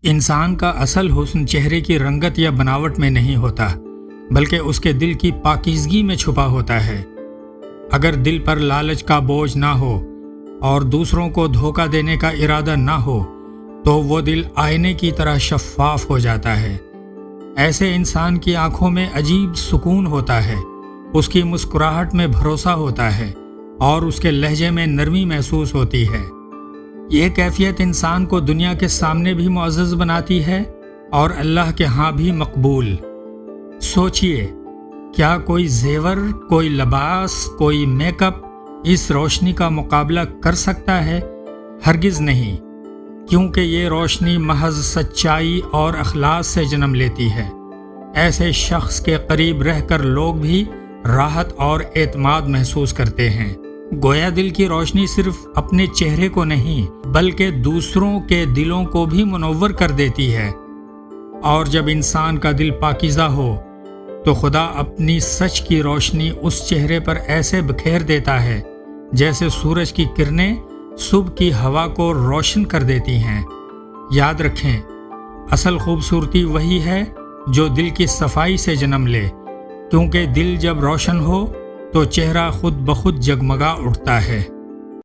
انسان کا اصل حسن چہرے کی رنگت یا بناوٹ میں نہیں ہوتا، بلکہ اس کے دل کی پاکیزگی میں چھپا ہوتا ہے۔ اگر دل پر لالچ کا بوجھ نہ ہو اور دوسروں کو دھوکہ دینے کا ارادہ نہ ہو تو وہ دل آئینے کی طرح شفاف ہو جاتا ہے۔ ایسے انسان کی آنکھوں میں عجیب سکون ہوتا ہے، اس کی مسکراہٹ میں بھروسہ ہوتا ہے اور اس کے لہجے میں نرمی محسوس ہوتی ہے۔ یہ کیفیت انسان کو دنیا کے سامنے بھی معزز بناتی ہے اور اللہ کے ہاں بھی مقبول۔ سوچئے، کیا کوئی زیور، کوئی لباس، کوئی میک اپ اس روشنی کا مقابلہ کر سکتا ہے؟ ہرگز نہیں، کیونکہ یہ روشنی محض سچائی اور اخلاص سے جنم لیتی ہے۔ ایسے شخص کے قریب رہ کر لوگ بھی راحت اور اعتماد محسوس کرتے ہیں۔ گویا دل کی روشنی صرف اپنے چہرے کو نہیں بلکہ دوسروں کے دلوں کو بھی منور کر دیتی ہے، اور جب انسان کا دل پاکیزہ ہو تو خدا اپنی سچ کی روشنی اس چہرے پر ایسے بکھیر دیتا ہے جیسے سورج کی کرنیں صبح کی ہوا کو روشن کر دیتی ہیں۔ یاد رکھیں، اصل خوبصورتی وہی ہے جو دل کی صفائی سے جنم لے، کیونکہ دل جب روشن ہو تو چہرہ خود بخود جگمگا اٹھتا ہے۔